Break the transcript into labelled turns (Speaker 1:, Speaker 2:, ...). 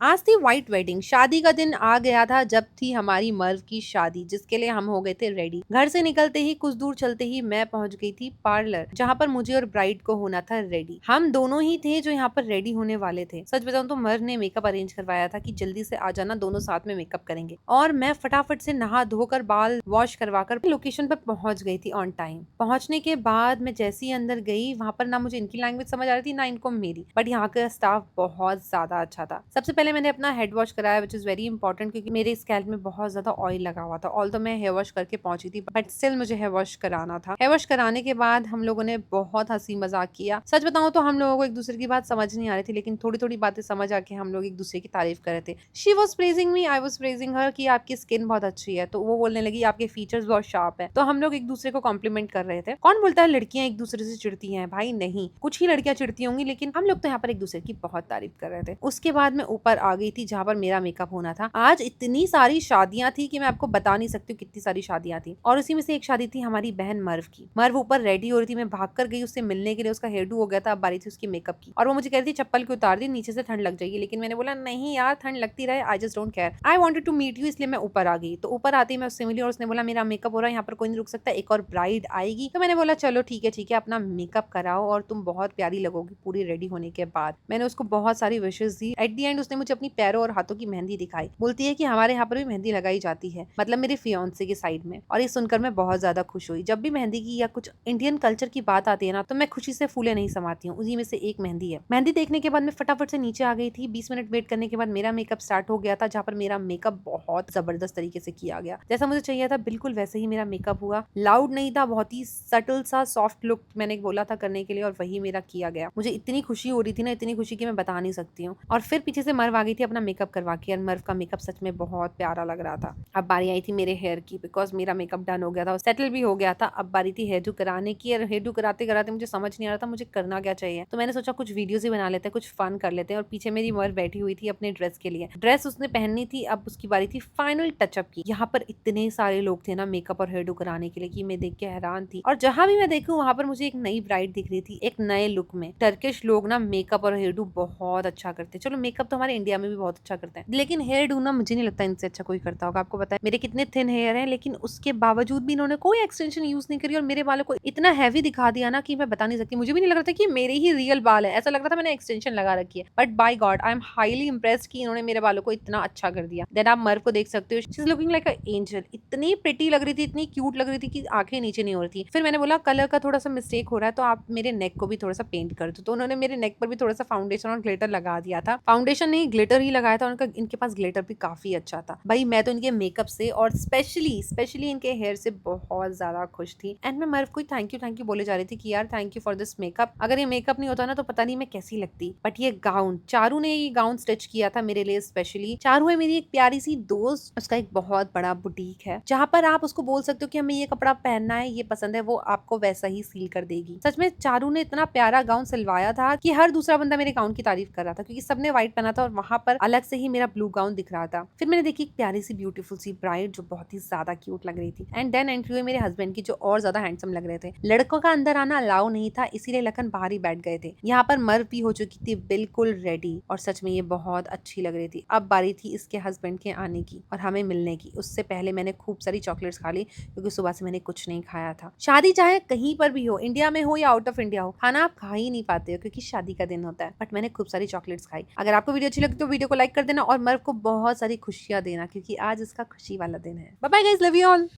Speaker 1: आज थी white wedding. शादी का दिन आ गया था जब थी हमारी मर्व की शादी, जिसके लिए हम हो गए थे रेडी। घर से निकलते ही कुछ दूर चलते ही मैं पहुंच गई थी पार्लर, जहां पर मुझे और ब्राइड को होना था रेडी। हम दोनों ही थे जो यहाँ पर रेडी होने वाले थे। सच बताऊं तो मर्व ने मेकअप अरेंज करवाया था कि जल्दी से आ जाना, दोनों साथ में मेकअप करेंगे। और मैं फटाफट से नहा धोकर बाल वॉश करवा कर लोकेशन पर पहुंच गई थी ऑन टाइम। पहुंचने के बाद मैं जैसे ही अंदर गई, वहां पर ना मुझे इनकी लैंग्वेज समझ आ रही थी ना इनको मेरी, बट यहाँ का स्टाफ बहुत ज्यादा अच्छा था। सबसे पहले मैंने अपना हेड वॉश कराया, विच इज वेरी इंपॉर्टेंट, क्योंकि मेरे स्कैल्प में बहुत ज्यादा ऑयल लगा हुआ था। ऑल तो मैं हेयर वॉश करके पहुंची थी, बट स्टिल मुझे हेयर वॉश कराना था। हेयर वॉश कराने के बाद हम लोगों ने बहुत हंसी मजाक किया। सच बताऊं तो हम लोगों को एक दूसरे की बात समझ नहीं आ रही थी, लेकिन थोड़ी थोड़ी बातें समझ आके हम लोग एक दूसरे की तारीफ कर रहे थे। She was praising me, I was praising her कि आपकी स्किन बहुत अच्छी है, तो वो बोलने लगी आपके फीचर्स बहुत शार्प है। तो हम लोग एक दूसरे को कॉम्प्लीमेंट कर रहे थे। कौन बोलता है लड़कियां एक दूसरे से चिढ़ती हैं? भाई नहीं, कुछ ही लड़कियां चिढ़ती होंगी, लेकिन हम लोग तो यहाँ पर एक दूसरे की बहुत तारीफ कर रहे थे। उसके बाद मैं ऊपर आ गई थी जहाँ पर मेरा मेकअप होना था। आज इतनी सारी शादियां थी कि मैं आपको बता नहीं सकती हूँ कितनी सारी शादियां थी। और उसी में से एक शादी थी हमारी बहन मर्व की। मर्व ऊपर रेडी हो रही थी, मैं भाग कर गई उससे मिलने के लिए। उसका हेयर डू हो गया था, अब बारी थी उसकी मेकअप की। और वो मुझे कह रही थी चप्पल क्यों उतार दी, नीचे से ठंड लग जाएगी। लेकिन मैंने बोला नहीं यार, ठंड लगती रहे, I just don't care, I wanted to meet you, इसलिए मैं ऊपर आ गई। तो ऊपर आते ही मैं उससे मिली और उसने बोला मेरा मेकअप हो रहा है, यहाँ पर कोई नहीं रुक सकता, एक और ब्राइड आएगी। तो मैंने बोला चलो ठीक है, अपना मेकअप कराओ और तुम बहुत प्यारी लगोगी पूरी रेडी होने के बाद। मैंने उसको बहुत सारी विशेष दी। एट दी एंड उसने मुझे अपनी पैरों और हाथों की मेहंदी दिखाई। बोलती है कि हमारे यहाँ पर भी मेहंदी लगाई जाती है, मतलब मेरे फियांसे के साइड में। और ये सुनकर मैं बहुत ज्यादा खुश हुई। जब भी मेहंदी की या कुछ इंडियन कल्चर की बात आती है ना, तो मैं खुशी से फूले नहीं समाती हूँ। उसी में से एक मेहंदी है। मेहंदी देखने के बाद मैं फटाफट से नीचे आ गई थी। 20 मिनट वेट करने के बाद मेरा मेकअप स्टार्ट हो गया था, जहाँ पर मेरा मेकअप बहुत जबरदस्त तरीके से किया गया। जैसा मुझे चाहिए था बिल्कुल वैसे ही मेरा मेकअप हुआ। लाउड नहीं था, बहुत ही सटल सा सॉफ्ट लुक मैंने बोला था करने के लिए, और वही मेरा किया गया। मुझे इतनी खुशी हो रही थी ना, इतनी खुशी की मैं बता नहीं सकती हूँ। और फिर पीछे से मर्व आ गई थी अपना मेकअप करवा के, और मर्व का मेकअप सच में बहुत प्यारा लग रहा था। अब बारी आई थी मेरे हेयर की, बिकॉज मेरा मेकअप डन हो गया था, सेटल भी हो गया था। अब बारी थी हेयर डू कराने की, और हेयर डू कराते कराते मुझे समझ नहीं आ रहा था मुझे करना क्या चाहिए। तो मैंने सोचा कुछ वीडियोस ही बना लेते हैं, कुछ फन कर लेते हैं। और पीछे मेरी मर्व बैठी हुई थी अपने ड्रेस के लिए। ड्रेस उसने पहननी थी, अब उसकी बारी थी फाइनल टचअप की। यहाँ पर इतने सारे लोग थे ना मेकअप और हेयर डू कराने के लिए कि मैं देख के हैरान थी। और जहां भी मैं देखूं वहां पर मुझे एक नई ब्राइड दिख रही थी, एक नए लुक में। टर्किश लोग ना मेकअप और हेयर डू बहुत अच्छा करते हैं। चलो मेकअप तो हमारे इंडिया में भी बहुत अच्छा करते हैं, लेकिन हेयर डू ना मुझे नहीं लगता इनसे अच्छा कोई करता होगा। आपको पता है मेरे कितने थिन हेयर हैं, लेकिन उसके बावजूद भी इन्होंने कोई एक्सटेंशन यूज नहीं करी और मेरे बालों को इतना हैवी दिखा दिया ना कि मैं बता नहीं सकती। मुझे भी नहीं लग रहा था कि मेरे ही रियल बाल है, ऐसा लग रहा था मैंने एक्सटेंशन लगा रखी है। But by God I am highly impressed कि इन्होंने मेरे बालों को इतना अच्छा कर दिया। देन आप मर्व को देख सकते हो, she is looking like a angel. इतनी प्रिटी लग रही थी, इतनी क्यूट लग रही थी कि आंखें नीचे नहीं हो रही थी। फिर मैंने बोला कलर का थोड़ा सा मिस्टेक हो रहा है, तो आप मेरे नेक को भी थोड़ा सा पेंट कर दो। तो उन्होंने मेरे नेक पर भी थोड़ा सा फाउंडेशन और ग्लिटर लगा दिया था। फाउंडेशन नहीं, ग्लिटर ही लगाया था। उनका इनके पास ग्लिटर भी काफी अच्छा था। भाई मैं तो इनके मेकअप से और स्पेशली इनके हेयर से बहुत ज्यादा खुश थी। एंड मैं मर्व को थैंक यू बोले जा रही थी कि यार thank you for this makeup. अगर ये मेकअप नहीं होता ना तो पता नहीं मैं कैसी लगती। बट ये गाउन, चारू ने ये गाउन स्टिच किया था मेरे लिए स्पेशली। चारू है मेरी एक प्यारी सी दोस्त, उसका एक बहुत बड़ा बुटीक है जहाँ पर आप उसको बोल सकते हो कि हमें ये कपड़ा पहनना है, ये पसंद है, वो आपको वैसा ही सील कर देगी। सच में चारू ने इतना प्यारा गाउन सिलवाया था कि हर दूसरा बंदा मेरे गाउन की तारीफ कर रहा था, क्योंकि सबने व्हाइट पहना था और वहां पर अलग से ही मेरा ब्लू गाउन दिख रहा था। फिर मैंने देखी एक प्यारी सी ब्यूटीफुल सी ब्राइड जो बहुत ही ज्यादा क्यूट लग रही थी। एंड देन एंट्री हुई मेरे हस्बैंड की, जो और ज्यादा हैंडसम लग रहे थे। लड़कों का अंदर आना अलाउ नहीं था, इसीलिए लखन बाहर ही बैठ गए थे। यहाँ पर मर्व भी हो चुकी थी बिल्कुल रेडी, और सच में ये बहुत अच्छी लग रही थी। अब बारी थी इसके हस्बैंड के आने की और हमें मिलने की। उससे पहले मैंने खूब सारी चॉकलेट्स खा ली, क्योंकि सुबह से मैंने कुछ नहीं खाया था। शादी चाहे कहीं पर भी हो, इंडिया में हो या आउट ऑफ इंडिया हो, खाना आप खा ही नहीं पाते हो क्योंकि शादी का दिन होता है। बट मैंने खूब सारी चॉकलेट्स खाई। अगर आपको वीडियो अच्छी लगी तो वीडियो को लाइक कर देना और मर्व को बहुत सारी खुशियां देना, क्योंकि आज इसका खुशी वाला दिन है। Bye bye guys, love you all.